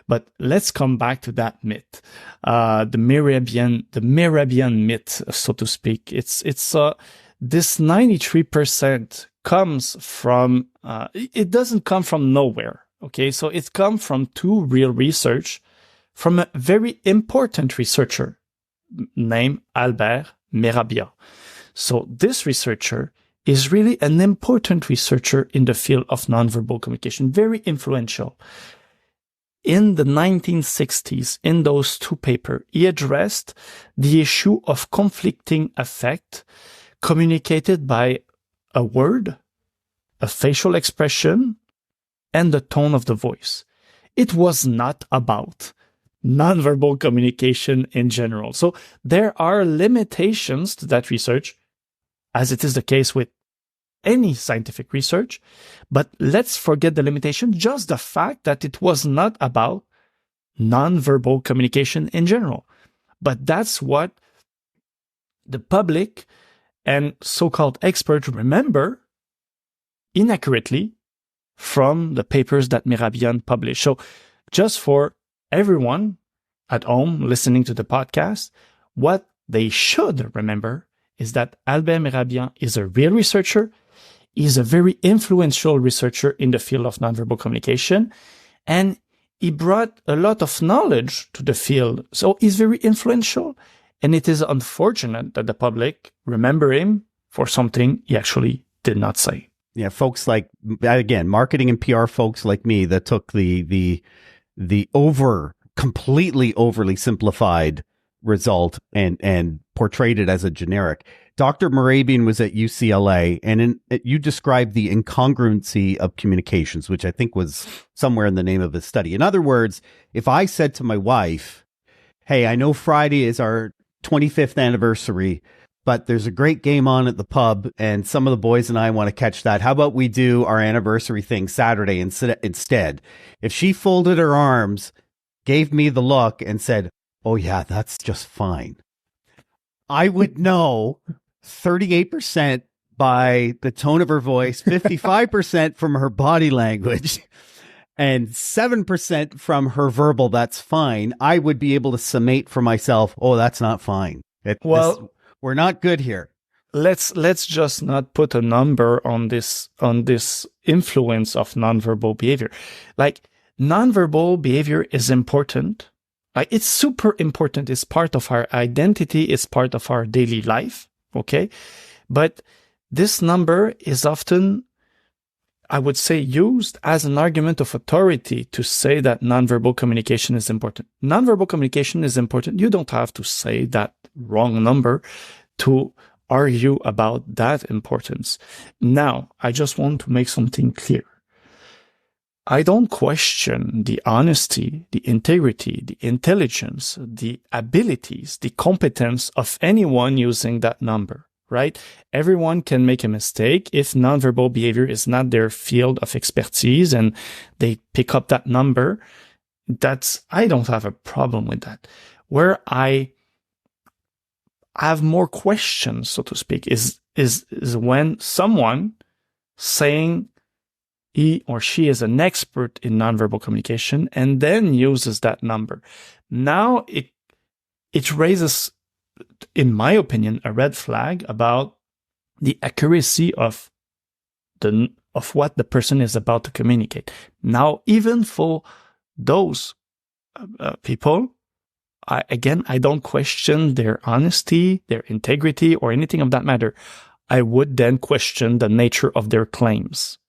But let's come back to that myth, the Mehrabian myth, so to speak. It's this 93% comes from, it doesn't come from nowhere. Okay. So it comes from two real research from a very important researcher named Albert Mehrabian. So this researcher is really an important researcher in the field of nonverbal communication, very influential. In the 1960s, in those two papers, he addressed the issue of conflicting affect communicated by a word, a facial expression, and the tone of the voice. It was not about nonverbal communication in general. So there are limitations to that research, as it is the case with any scientific research, but let's forget the limitation, just the fact that it was not about nonverbal communication in general. But that's what the public and so-called experts remember inaccurately from the papers that Mehrabian published. So just for everyone at home listening to the podcast, what they should remember is that Albert Mehrabian is a real researcher. He's a very influential researcher in the field of nonverbal communication, and he brought a lot of knowledge to the field. So he's very influential, and it is unfortunate that the public remember him for something he actually did not say. Yeah, folks like, again, marketing and PR folks like me that took the completely overly simplified result and portrayed it as a generic. Dr. Mehrabian was at UCLA, and you described the incongruency of communications, which I think was somewhere in the name of his study. In other words, if I said to my wife, hey, I know Friday is our 25th anniversary, but there's a great game on at the pub, and some of the boys and I want to catch that. How about we do our anniversary thing Saturday instead? If she folded her arms, gave me the look, and said, oh, yeah, that's just fine, I would know 38% by the tone of her voice, 55% from her body language, and 7% from her verbal, that's fine. I would be able to summate for myself, oh, that's not fine. We're not good here. Let's just not put a number on this influence of nonverbal behavior. Like, nonverbal behavior is important. Like, it's super important. It's part of our identity. It's part of our daily life. Okay. But this number is often, I would say, used as an argument of authority to say that nonverbal communication is important. Nonverbal communication is important. You don't have to say that wrong number to argue about that importance. Now, I just want to make something clear. I don't question the honesty, the integrity, the intelligence, the abilities, the competence of anyone using that number, right? Everyone can make a mistake if nonverbal behavior is not their field of expertise and they pick up that number. I don't have a problem with that. Where I have more questions, so to speak, is when someone saying he or she is an expert in nonverbal communication and then uses that number. Now it raises, in my opinion, a red flag about the accuracy of what the person is about to communicate. Now, even for those people, I don't question their honesty, their integrity, or anything of that matter. I would then question the nature of their claims.